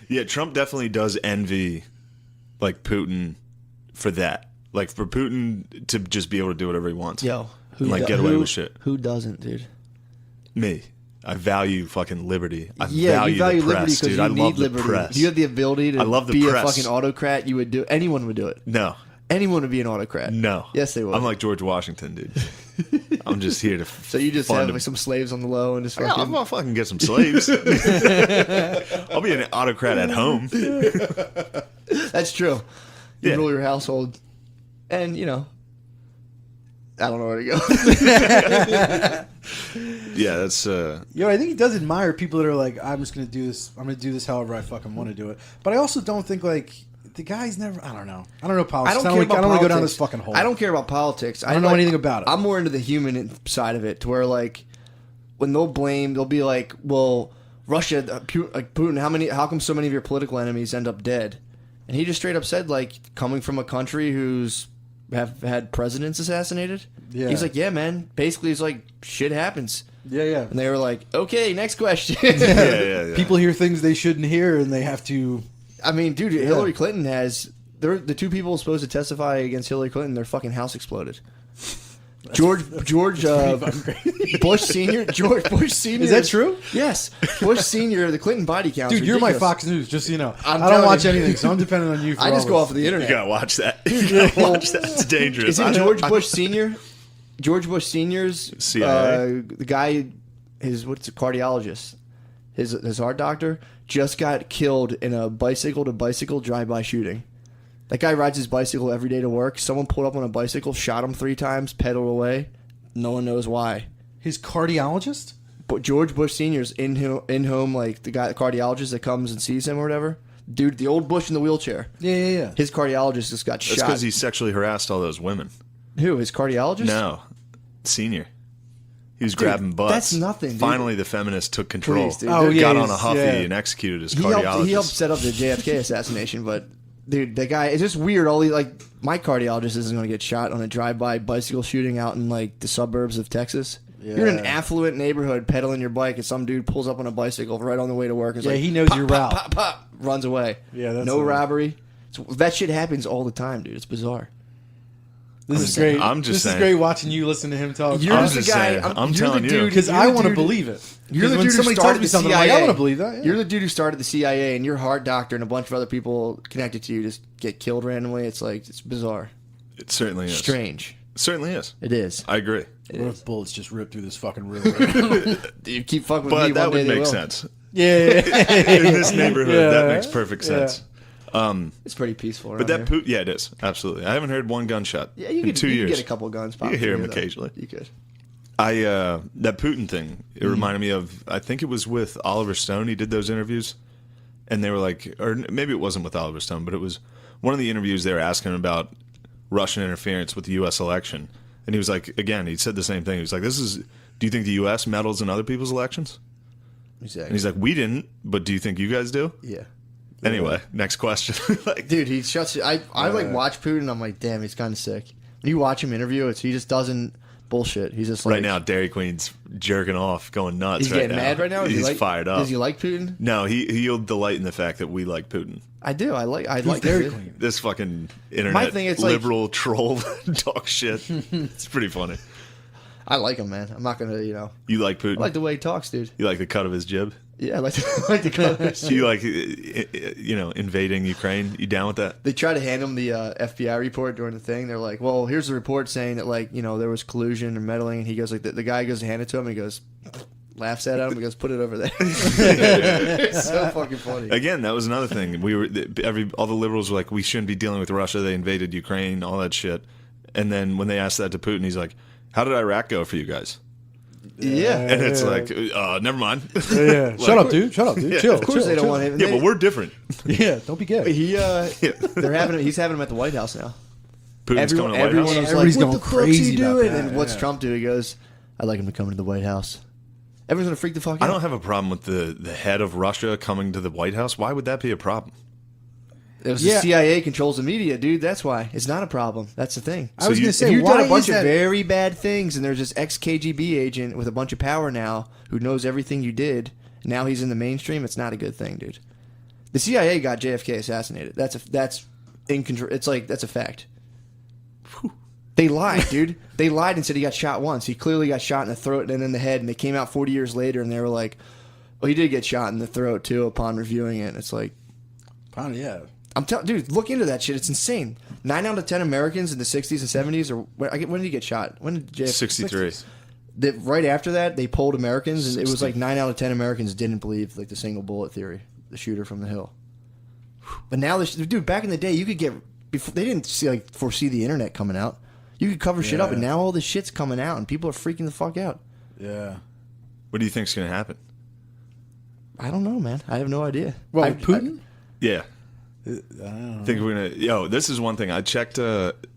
Yeah, Trump definitely does envy, like, Putin for that. Like, for Putin to just be able to do whatever he wants. Yo, and, like, get away with shit. Who doesn't, dude? Me. I value fucking liberty. You value the liberty press, because dude. you I need love liberty. the press. If you had the ability to be press. a fucking autocrat, you would do. Anyone would do it. No. Anyone would be an autocrat. No. Yes, they would. I'm like George Washington, dude. I'm just here to. So you just have like some slaves on the low and just fucking. I'm gonna fucking get some slaves. I'll be an autocrat at home. That's true. You rule your household, and you know. I don't know where to go. Yeah, that's. Yo, I think he does admire people that are like, I'm just gonna do this. I'm gonna do this however I fucking want to do it. But I also don't think like the guy's never. I don't know politics. I don't want to go down this fucking hole. I don't care about politics. I don't know anything about it. I'm more into the human side of it, to where like when they'll be like, well, Russia, like Putin. How come so many of your political enemies end up dead? And he just straight up said, like, coming from a country who's have had presidents assassinated. Yeah. He's like, yeah, man. Basically, it's like shit happens. Yeah. And they were like, okay, next question. Yeah. People hear things they shouldn't hear, and they have to. I mean, dude, Hillary Clinton has. The two people supposed to testify against Hillary Clinton, their fucking house exploded. George Bush Senior. George Bush Senior. Is that true? Yes, Bush Senior. The Clinton body count. Dude, you're my Fox News. Just so you know, I don't watch anything, so I'm dependent on you. For I just go off of the You internet. gotta watch that. You gotta watch that. It's dangerous. Is it George Bush Senior? George Bush Senior's CIA. The guy, what's a cardiologist? His heart doctor just got killed in a bicycle to bicycle drive-by shooting. That guy rides his bicycle every day to work. Someone pulled up on a bicycle, shot him 3 times, pedaled away. No one knows why. His cardiologist? But George Bush Senior's in home, like the cardiologist that comes and sees him or whatever. Dude, the old Bush in the wheelchair. Yeah. His cardiologist just got shot. That's because he sexually harassed all those women. Who? His cardiologist? No, Senior. He was grabbing butts. That's nothing, dude. Finally, the feminists took control. Please, dude. Got on a Huffy and executed his cardiologist. He helped set up the JFK assassination, but dude, that guy, it's just weird. My cardiologist isn't going to get shot on a drive-by bicycle shooting out in like the suburbs of Texas. Yeah. You're in an affluent neighborhood pedaling your bike, and some dude pulls up on a bicycle right on the way to work. It's he knows your route. Pop, runs away. Yeah, that's no robbery. That shit happens all the time, dude. It's bizarre. This is great. This is great watching you listen to him talk. You're the guy. I'm telling you, because I want to believe it. You're the when dude who somebody started tells me the something, CIA. I'm like, I want to believe that. Yeah. You're the dude who started the CIA, and your heart doctor and a bunch of other people connected to you just get killed randomly. It's like, it's bizarre. It certainly is. Strange. It certainly is. It is. I agree. What if bullets just ripped through this fucking room? You keep fucking with But me. that one day would they make will. sense. Yeah. In this neighborhood, that makes perfect sense. It's pretty peaceful around But that here. yeah, it is absolutely. I haven't heard one gunshot. Yeah, you in could 2 years. get a couple guns. You could hear him though. occasionally. You could. That Putin thing. It reminded me of. I think it was with Oliver Stone. He did those interviews, and they were like, or maybe it wasn't with Oliver Stone, but it was one of the interviews. They were asking him about Russian interference with the U.S. election, and he was like, again, he said the same thing. He was like, "This is. Do you think the U.S. meddles in other people's elections?" Exactly. And he's like, "We didn't, but do you think you guys do?" Yeah. Anyway, next question. Like, dude, he shuts. I like watch Putin. I'm like, damn, he's kind of sick. When you watch him interview, he just doesn't bullshit. He's just like, right now, Dairy Queen's jerking off, going nuts. He's right getting now. mad right now. He's fired up. Does he like Putin? No, he'll delight in the fact that we like Putin. I do. I like Dairy Putin. Queen? This fucking internet My thing, it's liberal troll talk shit. It's pretty funny. I like him, man. I'm not gonna, You like Putin? I like the way he talks, dude. You like the cut of his jib? Yeah, I like the colors. Do you like, invading Ukraine? You down with that? They try to hand him the FBI report during the thing. They're like, well, here's the report saying that, there was collusion and meddling. And he goes, the guy goes to hand it to him. And he goes, laughs at him. He goes, put it over there. It's so fucking funny. Again, that was another thing. All the liberals were like, we shouldn't be dealing with Russia. They invaded Ukraine, all that shit. And then when they asked that to Putin, he's like, how did Iraq go for you guys? Yeah. And it's like, never mind. Yeah. Like, Shut up, dude. Chill. Of course they don't want him. Yeah, but we're different. Yeah, don't be gay. He's having him at the White House now. Putin's coming to the White House. Everybody's like, going what the crazy fuck's he about doing? that. And what's Yeah. Trump do? He goes, I'd like him to come to the White House. Everyone's going to freak the fuck out. I don't have a problem with the head of Russia coming to the White House. Why would that be a problem? It was the CIA controls the media, dude. That's why. It's not a problem. That's the thing. I was going to say, you've why done a bunch is of that? very bad things, and there's this ex-KGB agent with a bunch of power now who knows everything you did. Now he's in the mainstream. It's not a good thing, dude. The CIA got JFK assassinated. That's in control. It's like that's a fact. Whew. They lied, dude. They lied and said he got shot once. He clearly got shot in the throat and in the head. And they came out 40 years later and they were like, "Well, he did get shot in the throat too." Upon reviewing it, it's like, yeah. I'm telling, dude, look into that shit. It's insane. 9 out of 10 Americans in the 60s and 70s, or when did he get shot? When did JFK? 63. Right after that, they polled Americans, and it was like 9 out of 10 Americans didn't believe like the single bullet theory, the shooter from the hill. But now, dude, back in the day, you could get before they didn't foresee the internet coming out. You could cover shit up, and now all this shit's coming out, and people are freaking the fuck out. Yeah. What do you think's gonna happen? I don't know, man. I have no idea. Well, Putin? Yeah. I don't know. Think we're gonna. Yo, this is one thing I checked.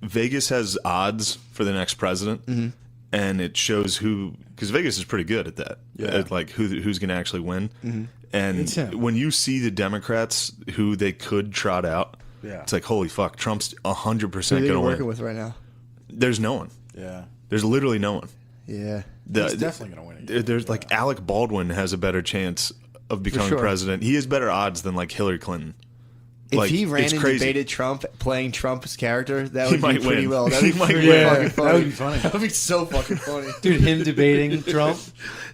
Vegas has odds for the next president, and it shows who, because Vegas is pretty good at that. Yeah. At like who's gonna actually win. And when you see the Democrats who they could trot out, it's like holy fuck, Trump's 100% gonna win. Working with right now? There's no one. Yeah. There's literally no one. Yeah. He's definitely gonna win again. There's like Alec Baldwin has a better chance of becoming president. He has better odds than like Hillary Clinton. If he ran and debated Trump, playing Trump's character, that would be pretty win. well. That would be pretty fucking funny. That would be funny. That would be so fucking funny. Dude, him debating Trump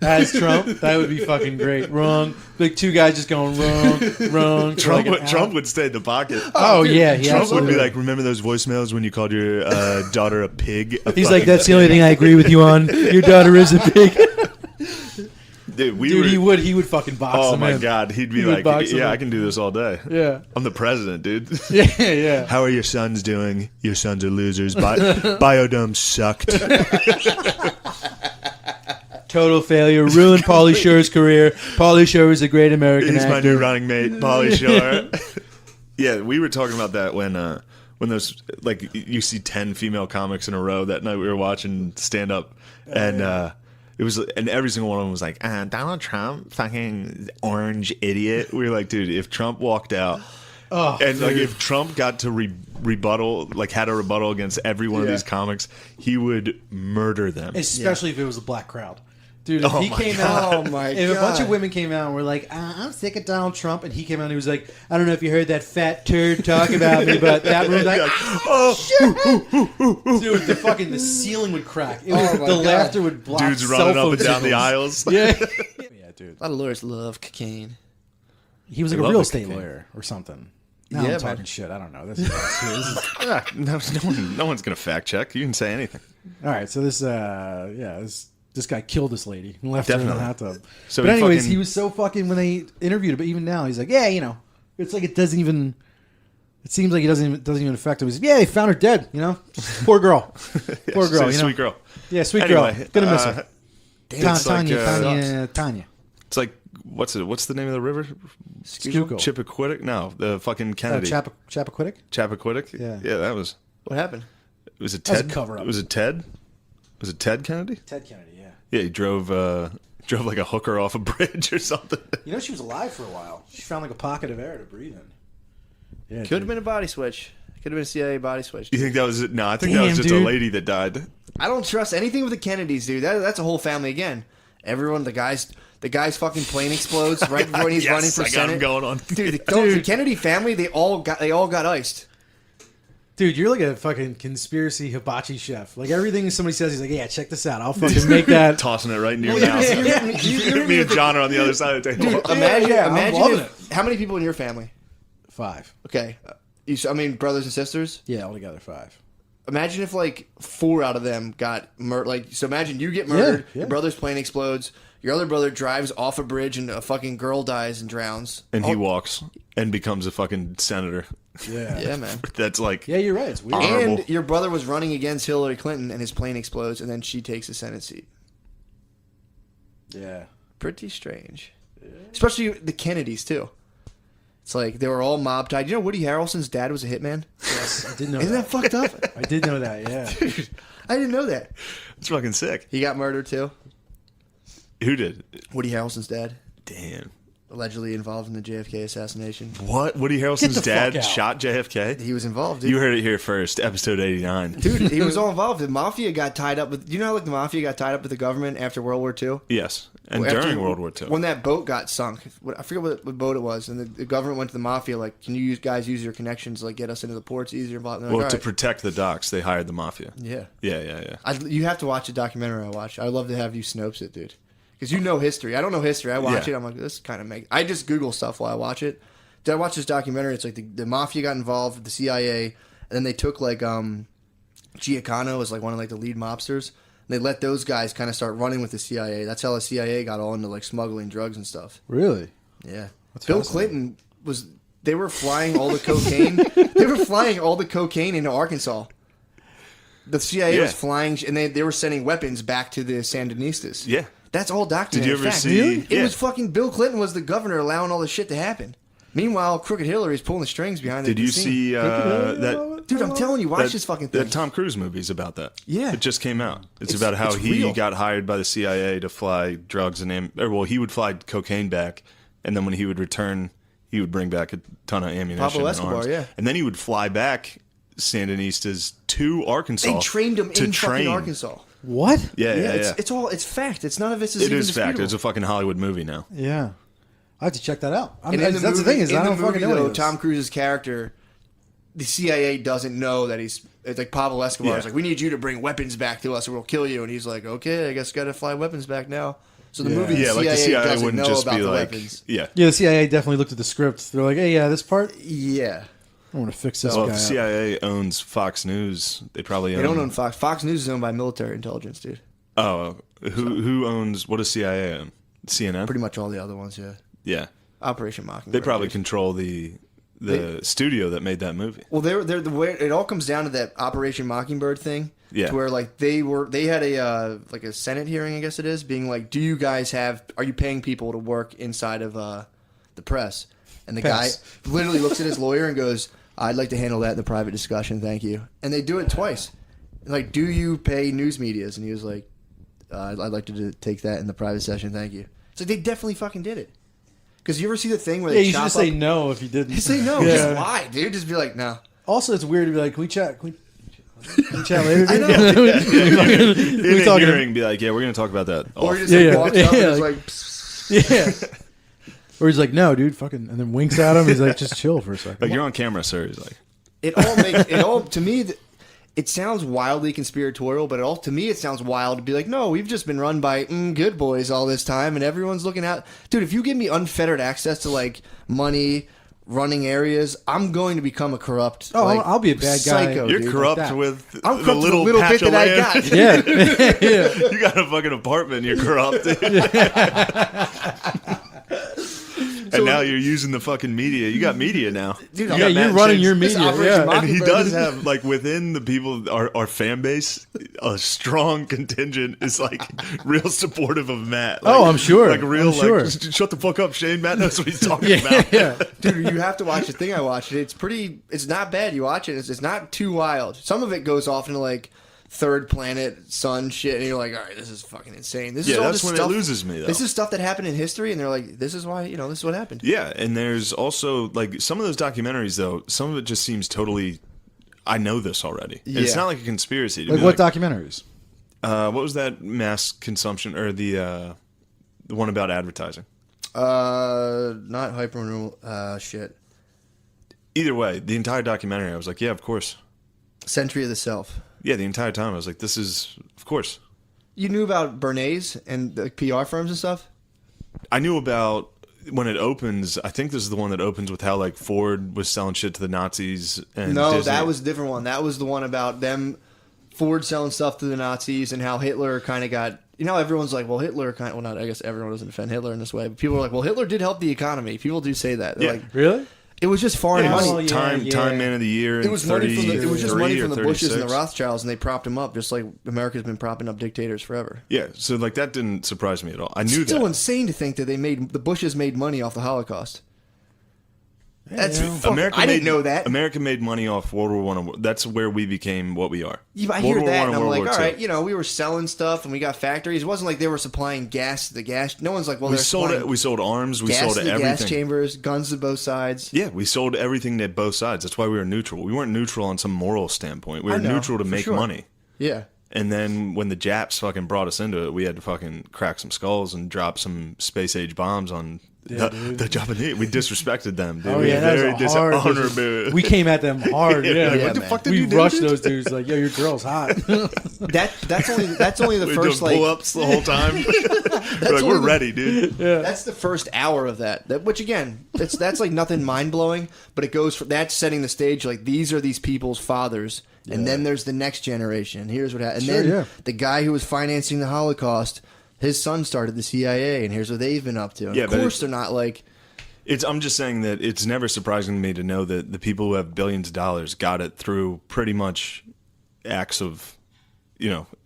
as Trump, that would be fucking great. Wrong. Like two guys just going wrong. Trump would stay in the pocket. Oh, dude, yeah. Trump would be like, remember those voicemails when you called your daughter a pig? He's like, that's the only thing I agree with you on. Your daughter is a pig. Dude, he would fucking box him. Oh my god, he'd be like, yeah, I can do this all day. Yeah, I'm the president, dude. Yeah. How are your sons doing? Your sons are losers. Biodome sucked. Total failure. Ruined Pauly Shore's career. Pauly Shore is a great American actor. He's my new running mate, Pauly Shore. Yeah, we were talking about that when those, like, you see 10 female comics in a row. That night we were watching stand up, and it was, and every single one of them was like, Donald Trump, fucking orange idiot. We were like, dude, if Trump walked out, like if Trump got to rebuttal, like had a rebuttal against every one of these comics, he would murder them. Especially if it was a black crowd. Dude, if he came out, if a bunch of women came out and were like, I'm sick of Donald Trump, and he came out and he was like, I don't know if you heard that fat turd talk about me, but that room, like, dude, the ceiling would crack. The laughter would block. Dudes running up and down the aisles. Yeah, dude. A lot of lawyers love cocaine. He was like a real estate lawyer or something. Now I'm talking man. shit. I don't know. No one's gonna fact check. You can say anything. All right, so this guy killed this lady and left her in the hot tub. So but anyways, he was so fucking, when they interviewed him, but even now he's like, yeah, it's like it doesn't even. It seems like it doesn't even affect him. He's like, yeah, they found her dead. Poor girl, poor girl, sweet girl. Yeah, sweet girl. Gonna miss her. Tanya. It's like what's the name of the river? Schuylkill. Chippequiddick? No, the fucking Kennedy. Chappaquiddick. Chappaquiddick. Yeah, that was. What happened? Was it That was Ted? a cover-up. Was it Ted? Was it Ted Kennedy? Ted Kennedy. Yeah. Yeah, he drove like a hooker off a bridge or something. She was alive for a while. She found like a pocket of air to breathe in. Yeah, Could have been a body switch. Could have been a CIA body switch. You think that was it? No, I think that was just a lady that died. I don't trust anything with the Kennedys, dude. That's a whole family again. Everyone, the guy's fucking plane explodes right before he's running for Senate. Him going on. Dude, the Kennedy family, they all got iced. Dude, you're like a fucking conspiracy hibachi chef. Like everything somebody says, he's like, yeah, check this out. I'll fucking make that. Tossing it right in your mouth. Me and John are on the other side of the table. Dude, imagine loving if, how many people in your family? 5. Okay. Brothers and sisters? Yeah, altogether 5. Imagine if like 4 out of them got murdered. So imagine you get murdered, your brother's plane explodes, your other brother drives off a bridge and a fucking girl dies and drowns. And he walks and becomes a fucking senator. Yeah. Yeah, man. That's like... Yeah, you're right. It's weird. Honorable. And your brother was running against Hillary Clinton and his plane explodes and then she takes the Senate seat. Yeah. Pretty strange. Yeah. Especially the Kennedys, too. It's like they were all mob tied. You know Woody Harrelson's dad was a hitman? Yes, I did know Isn't that fucked up? I did know that, yeah. Dude, I didn't know that. It's fucking sick. He got murdered, too. Who did? Woody Harrelson's dad. Damn. allegedly involved in the JFK assassination. What? Woody Harrelson's Get the dad fuck out. shot JFK? He was involved, dude. You heard it here first, episode 89. Dude, he was all involved. The mafia got tied up with. You know how like the mafia got tied up with the government after World War II? Yes, and After- during World War II. When that boat got sunk, I forget what boat it was, and the government went to the mafia like, "Can you guys use your connections to like get us into the ports easier?" Blah, blah, blah. Well, Like, to "All right." protect the docks, they hired the mafia. Yeah. Yeah. You have to watch the documentary I watched. I'd love to have you Snopes it, dude. Because you know history. I don't know history. I watch Yeah. it. I'm like, this kind of makes... I just Google stuff while I watch it. Did I watch this documentary? It's like the mafia got involved with the CIA, and then they took like Giancana was like one of like the lead mobsters. And they let those guys kind of start running with the CIA. That's how the CIA got all into like smuggling drugs and stuff. Really? Yeah. That's Bill fascinating. Clinton was... They were flying all the cocaine. They were flying all the cocaine into Arkansas. The CIA was flying, and they were sending weapons back to the Sandinistas. Yeah. That's all documented. Did you ever fact. see- Really? It yeah. was fucking Bill Clinton was the governor allowing all this shit to happen. Meanwhile, Crooked Hillary's pulling the strings behind Did the you scene. see that? Dude, I'm telling you, watch that, this fucking that thing. Tom Cruise movie's about that. Yeah. It just came out. It's It's- about how it's he real. got hired by the CIA to fly drugs and he would fly cocaine back, and then when he would return, he would bring back a ton of ammunition. Pablo and Escobar, arms. yeah. And then he would fly back Sandinistas to Arkansas. They trained him in fucking Arkansas. What? Yeah. It's fact. It's none of it's It even is fact. disputable. It's a fucking Hollywood movie now. Yeah. I have to check that out. And in That's the thing is, in I the don't movie, fucking know. though, any of this. Tom Cruise's character, the CIA doesn't know that he's... It's like Pablo Escobar. It's Yeah. like, we need you to bring weapons back to us or we'll kill you. And he's like, okay, I guess got to fly weapons back now. So the Yeah. movie, Yeah, like the CIA doesn't wouldn't know just about be the like, weapons. yeah. Yeah, the CIA definitely looked at the script. They're like, hey, yeah, this part, Yeah. I want to fix this Well, guy if the up. CIA owns Fox News, they probably They don't own Fox. Fox News is owned by military intelligence, dude. Oh, who owns? What does CIA own? CNN. Pretty much all the other ones, yeah. Yeah, Operation Mockingbird. they probably dude. control the studio that made that movie. Well, they're the way it all comes down to that Operation Mockingbird thing. Yeah. To where like they had a like a Senate hearing, I guess it is, being like, do you guys are you paying people to work inside of the press? And the Pass. guy literally looks at his lawyer and goes, I'd like to handle that in the private discussion, thank you. And they do it twice. Like, do you pay news medias? And he was like, I'd like to take that in the private session, thank you. It's like they definitely fuking did it. Because you ever see the thing where Yeah, they you should chop just up... say no if you didn't. Just say no. Yeah. Just lie, dude. Just be like, no. Also, it's weird to be like, can we chat? Can we chat later? Dude? I know. In a talking- hearing, be like, yeah, we're going to talk about that. Or off. he just Yeah, walks yeah. up and Yeah, is like- like... Yeah. Or he's like, no, dude, fucking, and then winks at him. He's like, just chill for a second. Like, you're on camera, sir. He's like, To me, it sounds wildly conspiratorial, but to me it sounds wild to be like, no, we've just been run by good boys all this time, and everyone's looking out. Dude, if you give me unfettered access to like money, running areas, I'm going to become a corrupt. Oh, like, I'll be a bad guy. psycho, you're dude, corrupt like that. with I'm the corrupt with little, the little patch bit of that I land. got. Yeah. Yeah. You got a fucking apartment. You're corrupt. And now you're using the fucking media. You got media now. Dude, You yeah, got You're Matt running James. your This media. Operation Yeah. Mockingbird. And he Mockingbird does is- have, like, within the people, our fan base, a strong contingent is, like, real supportive of Matt. Like, Oh, I'm sure. Like, real, I'm sure. like, shut the fuck up, Shane. Matt knows what he's talking Yeah. about. Yeah. Dude, you have to watch the thing I watched. It's not bad. You watch it. It's not too wild. Some of it goes off into like third planet sun shit, and you're like, all right, this is fucking insane. This is Yeah, all that's this when stuff, it loses me, though. This is stuff that happened in history, and they're like, this is why, this is what happened. Yeah, and there's also, like, some of those documentaries, though, some of it just seems totally, I know this already. And it's Yeah. not like a conspiracy. To Like be what documentaries? what was that mass consumption, or the one about advertising? Not hyper shit. Either way, the entire documentary, I was like, yeah, of course. Century of the Self. Yeah, the entire time I was like, this is, of course. You knew about Bernays and the PR firms and stuff? I knew about when it opens. I think this is the one that opens with how, like, Ford was selling shit to the Nazis. And No, Disney. that was a different one. That was the one about them, Ford selling stuff to the Nazis, and how Hitler kind of got... everyone's like, well, Hitler kind of... Well, not, I guess everyone doesn't defend Hitler in this way, but people are like, well, Hitler did help the economy. People do say that. They're Yeah. like, Really? it was just foreign Yeah, money. Oh, yeah, time yeah. Time Man of the Year. It was money from it was just money from the Bushes and the 36. Rothschilds, and they propped him up, just like America's been propping up dictators forever. Yeah, so, like, that didn't surprise me at all. I knew It's still that. insane to think that the Bushes made money off the Holocaust. That's Yeah. fucking, I didn't know that. America made money off World War One. That's where we became what we are. Yeah, but I World hear War that, I and I'm World like, War all II. right, you know, we were selling stuff, and we got factories. It wasn't like they were supplying gas to the gas. No one's like, well, We they're sold supplying it. We sold arms. We gas sold to the everything. gas chambers, guns to both sides. Yeah, we sold everything to both sides. That's why we were neutral. We weren't neutral on some moral standpoint. We I were know, neutral to for make sure. money. Yeah. And then when the Japs fucking brought us into it, we had to fucking crack some skulls and drop some space age bombs on the Japanese. We disrespected them, dude. Oh We yeah, that very was a hard. dishonorable. We came at them hard. Yeah, Yeah, what the man. fuck did we you do? rushed dude? those dudes like, yo, your girl's hot. That's only the We first doing like pull-ups the whole time. We're like, only we're the- ready, dude. that's the first hour of that. Which again, that's like nothing mind blowing, but it goes for that's setting the stage. Like these are these people's fathers, and then there's the next generation. Here's what happened. And Sure, then yeah. the guy who was financing the Holocaust, his son started the CIA, and here's what they've been up to. And Yeah, of but course, they're not like. I'm just saying that it's never surprising to me to know that the people who have billions of dollars got it through pretty much acts of,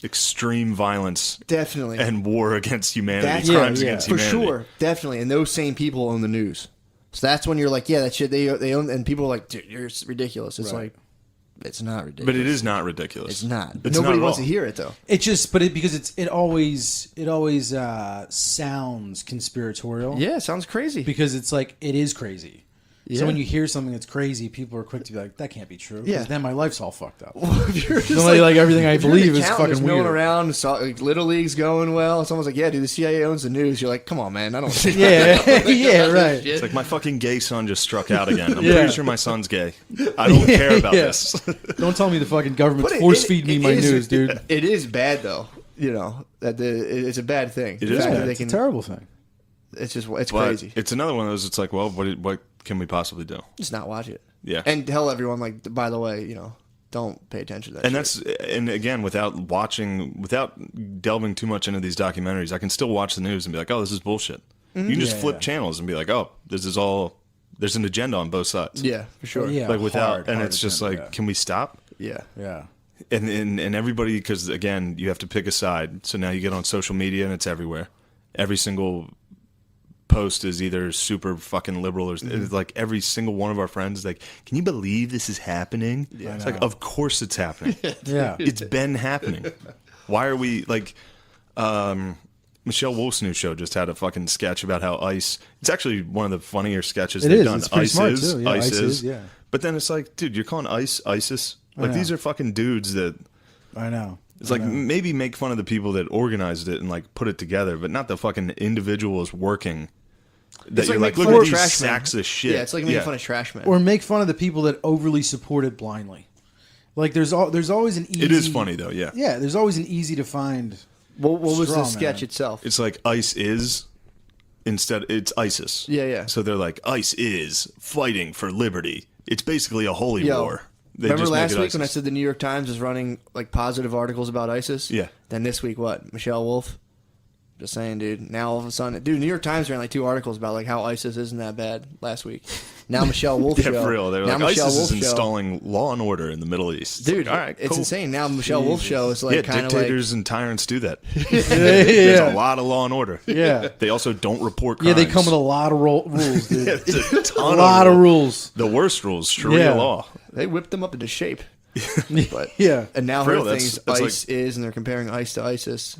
extreme violence Definitely. and war against humanity, That's crimes against for humanity. sure, definitely. And those same people own the news, so that's when you're like, yeah, that shit they own, and people are like, dude, you're ridiculous. It's like, it's not ridiculous. But it is not ridiculous. It's not. It's Nobody not at wants all. to hear it though. It just, because it always sounds conspiratorial. Yeah, it sounds crazy. Because it's like it is crazy. Yeah. So when you hear something that's crazy, people are quick to be like, "That can't be true." 'cause Yeah. then my life's all fucked up. If you're just Like everything I if you're an believe is accountant fucking milling weird. around, like, Little League's going well. Someone's like, "Yeah, dude, the CIA owns the news." You're like, "Come on, man, I don't." Yeah, yeah, right. It's like my fucking gay son just struck out again. I'm Yeah. pretty sure my son's gay. I don't care about Yeah. this. Don't tell me the fucking government's But force feeding me it my is- news, dude. It is bad though. It's a bad thing. It The is fact that bad. they It's a can- terrible thing. It's just But crazy. it's another one of those. It's like, well, what can we possibly do? Just not watch it. Yeah. And tell everyone, like, by the way, don't pay attention to that. And shit. and again, without delving too much into these documentaries, I can still watch the news and be like, oh, this is bullshit. You can just Yeah, flip yeah. channels and be like, oh, there's an agenda on both sides. Yeah, for sure. Yeah. Like without, and hard it's just agenda, like, yeah. can we stop? Yeah. Yeah. And everybody, because again, you have to pick a side. So now you get on social media and it's everywhere. Every single post is either super fucking liberal or it's like every single one of our friends is like, can you believe this is happening? Yeah, it's like, of course it's happening. Yeah. It's been happening. Why are we like? Michelle Wolf's new show just had a fucking sketch about how ICE. It's actually one of the funnier sketches It they've is. done. It's pretty ICE smart, is, too. Yeah, ICE ICE is. is, yeah. But then it's like, dude, you're calling ICE ISIS? Like know. these are fucking dudes that. I know. It's like maybe make fun of the people that organized it and like put it together, but not the fucking individuals working. That It's you're like like, making look fun at of these trash men. sacks of shit. Yeah, it's like making fun of trash men. Or make fun of the people that overly support it blindly. Like there's always an easy. It is funny though, yeah. Yeah, there's always an easy to find. what was straw the sketch man. itself? It's like ICE is instead it's ISIS. Yeah, yeah. So they're like ICE is fighting for liberty. It's basically a holy Yo, war. They remember just make last it week when I ISIS. said the New York Times is running like positive articles about ISIS? Yeah. Then this week, what? Michelle Wolf? Just saying, dude. Now all of a sudden, dude, New York Times ran like 2 articles about like how ISIS isn't that bad last week. Now Michelle Wolf Yeah, show. for real. They were now like, Michelle ISIS is Wolf show. installing law and order in the Middle East. It's Dude, like, all right, it's cool. insane. Now Michelle Wolf show is like Yeah, kind of dictators and tyrants do that. Yeah, There's yeah. a lot of law and order. Yeah. They also don't report Yeah, crimes. they come with a lot of rules, dude. It's a a ton lot of rules. The worst rules, Sharia Yeah. law. they whipped them up into shape. But Yeah. and now For her real, thing that's- is that's ICE is, and they're comparing ICE to ISIS.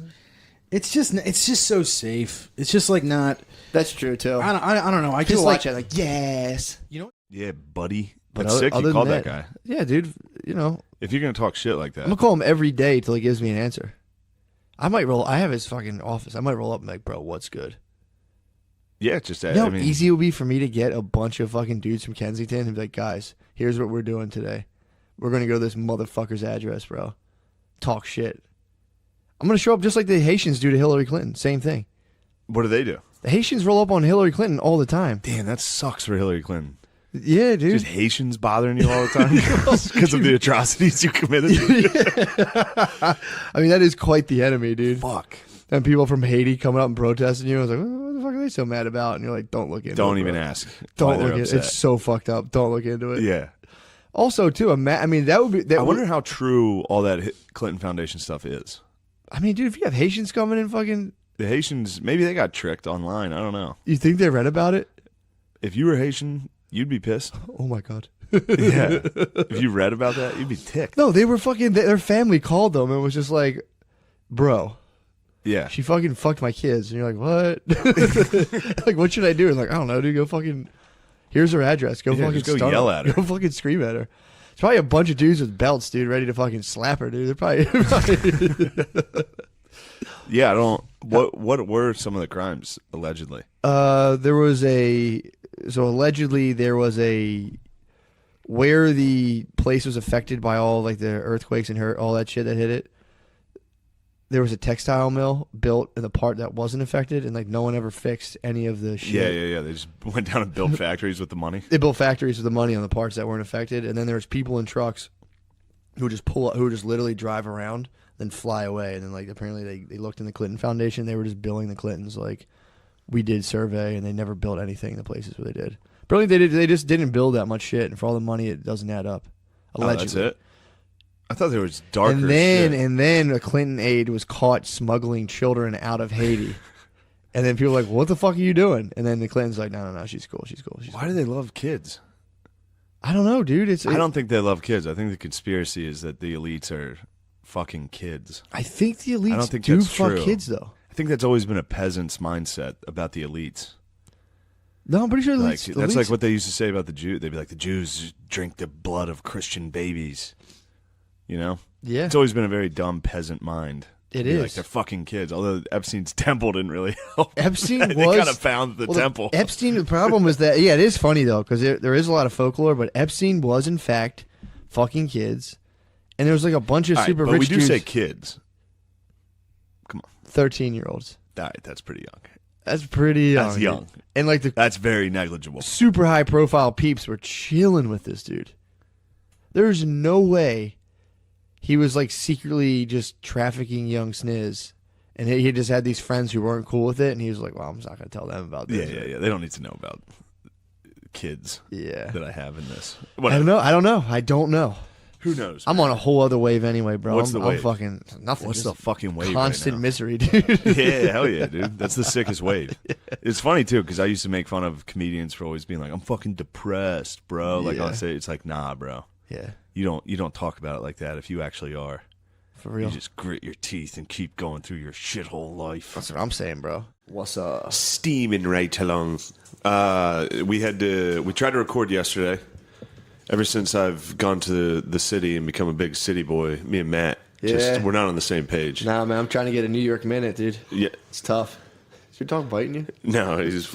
It's just so safe. It's just like not. That's true too. I don't know. I People just watch like it like yes. you know. Yeah, buddy. But That's sick. other You called than that guy. Yeah, dude. If you're gonna talk shit like that, I'm gonna call him every day till he gives me an answer. I might roll. I have his fucking office. I might roll up and be like, bro, what's good? yeah, just You know I how mean, easy it would be for me to get a bunch of fucking dudes from Kensington and be like, guys, here's what we're doing today. We're gonna go to this motherfucker's address, bro. Talk shit. I'm gonna show up just like the Haitians do to Hillary Clinton. Same thing. what do they do? The Haitians roll up on Hillary Clinton all the time. Damn, that sucks for Hillary Clinton. Yeah, dude. Just Haitians bothering you all the time because of the atrocities you committed. I mean, that is quite the enemy, dude. Fuck. And people from Haiti coming up and protesting you. I was like, what the fuck are they so mad about? And you're like, don't look into it. Don't even bro. ask. why Don't they're look into it. upset. It's so fucked up. Don't look into it. Yeah. Also, too, I mean, that would be. That I wonder would, how true all that Clinton Foundation stuff is. I mean, dude, if you have Haitians coming in, fucking, The Haitians, maybe they got tricked online. I don't know. you think they read about it? If you were Haitian You'd be pissed. Oh my god. Yeah. If you read about that, you'd be ticked. No, they were fucking. Their family called them and was just like, "Bro, Yeah. she fucking fucked my kids." And you're like, "What? Like, what should I do?" And like, I don't know, dude. Go fucking. Here's her address. Go fucking just go start yell her. at her. Go fucking scream at her. It's probably a bunch of dudes with belts, dude, ready to fucking slap her, dude. They're probably. Yeah, I don't. What were some of the crimes allegedly? There was allegedly there was where the place was affected by all like the earthquakes and all that shit that hit it. There was a textile mill built in the part that wasn't affected, and like no one ever fixed any of the shit. Yeah. They just went down and built factories with the money. They built factories with the money on the parts that weren't affected, and then there was people in trucks who just literally drive around, then fly away, and then like apparently they looked in the Clinton Foundation, they were just billing the Clintons like, we did survey, and they never built anything in the places where they did. Apparently they just didn't build that much shit, and for all the money it doesn't add up. Allegedly. Oh, that's it. I thought there was darker. And then a Clinton aide was caught smuggling children out of Haiti. And then people were like, what the fuck are you doing? And then the Clintons like, no, she's cool. Why do they love kids? I don't know, dude. I don't think they love kids. I think the conspiracy is that the elites are fucking kids. I think the elites I don't think do that's fuck true. kids, though. I think that's always been a peasant's mindset about the elites. No, I'm pretty sure Like, elites, that's like what they used to say about the Jews. They'd be like, the Jews drink the blood of Christian babies. You know? Yeah. It's always been a very dumb peasant mind. It Be is. like, they're fucking kids. Although Epstein's temple didn't really help. Epstein They was kind of found the temple. Epstein, the problem was that, yeah, it is funny, though, because there is a lot of folklore, but Epstein was, in fact, fucking kids. And there was like a bunch of All right, super but rich we do dudes. say kids. Come on. 13-year-olds. All right, that's pretty young. That's pretty young. That's young. Dude. And like the That's very negligible. super high profile peeps were chilling with this dude. There's no way he was like secretly just trafficking young sniz. And he just had these friends who weren't cool with it. And he was like, well, I'm just not going to tell them about this. Yeah. They don't need to know about kids Yeah. that I have in this. I Whatever. don't know. Who knows? I'm on a whole other wave anyway, bro. What's the I'm wave? fucking nothing. What's just the fucking wave constant right now? misery, dude. Yeah, hell yeah, dude. That's the sickest wave. It's funny, too, because I used to make fun of comedians for always being like, I'm fucking depressed, bro. Like, Yeah. I'll say, it's like, nah, bro. Yeah, You don't talk about it like that if you actually are. for real. You just grit your teeth and keep going through your shithole life. That's what I'm saying, bro. What's up? Steaming right along. We tried to record yesterday. Ever since I've gone to the city and become a big city boy, me and Matt, Yeah. we're not on the same page. Nah, man, I'm trying to get a New York minute, dude. Yeah, It's tough. Is your dog biting you? no, he's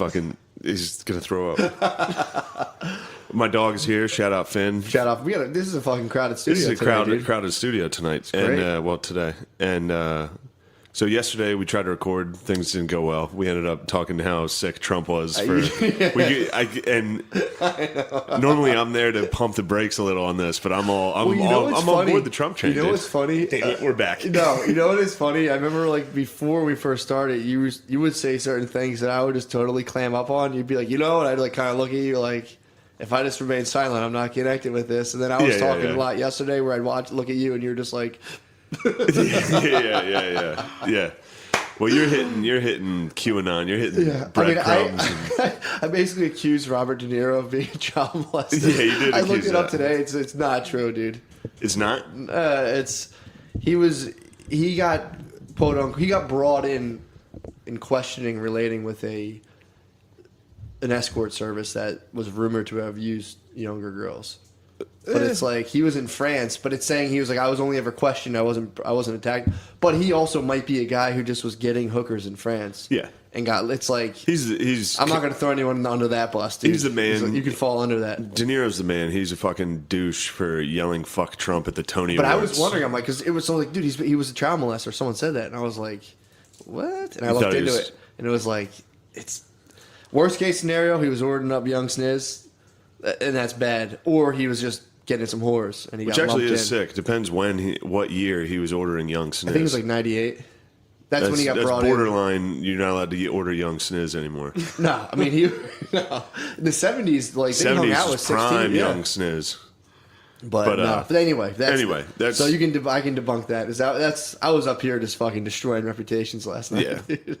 gonna throw up. My dog's here. Shout out Finn. Shout out. This is a fucking crowded studio. This is a today, dude. crowded studio tonight, great. and today. And so yesterday we tried to record. Things didn't go well. We ended up talking how sick Trump was. Normally I'm there to pump the brakes a little on this, but I'm on board the Trump train. You know dude. what's funny? Damn it, we're back. No, you know what is funny? I remember like before we first started, you would say certain things that I would just totally clam up on. You'd be like, you know, and I'd like kind of look at you like, if I just remain silent, I'm not connected with this. And then I was talking a lot yesterday where I'd look at you, and you're just like, yeah. Well, you're hitting QAnon. You're hitting breadcrumbs. I basically accused Robert De Niro of being a child molester. Yeah, you did I looked accuse it up that. today. It's not true, dude. It's not. He got quote unquote he got brought in questioning relating with an escort service that was rumored to have used younger girls. But it's like he was in France, but it's saying he was like, I was only ever questioned, I wasn't attacked. But he also might be a guy who just was getting hookers in France. Yeah. And it's like He's. I'm not going to throw anyone under that bus, dude. He's the man. You could fall under that. De Niro's the man. He's a fucking douche for yelling "fuck Trump" at the Tony But I Awards. was wondering, I'm like, because it was so like, dude, he was a child molester. Someone said that, and I was like, what? And I You looked thought he into was- it, and it was like, it's worst case scenario, he was ordering up young sniz, and that's bad, or he was just getting some whores, and he Which got actually lumped is in. sick. Depends what year he was ordering young sniz. I think it was like 98. That's when he got brought borderline. You're not allowed to order young sniz anymore. in. No, I mean the 70s, like they hung out with 16, prime yeah. young sniz. But no. But anyway, that's so I can debunk that. I was up here just fucking destroying reputations last night. Yeah.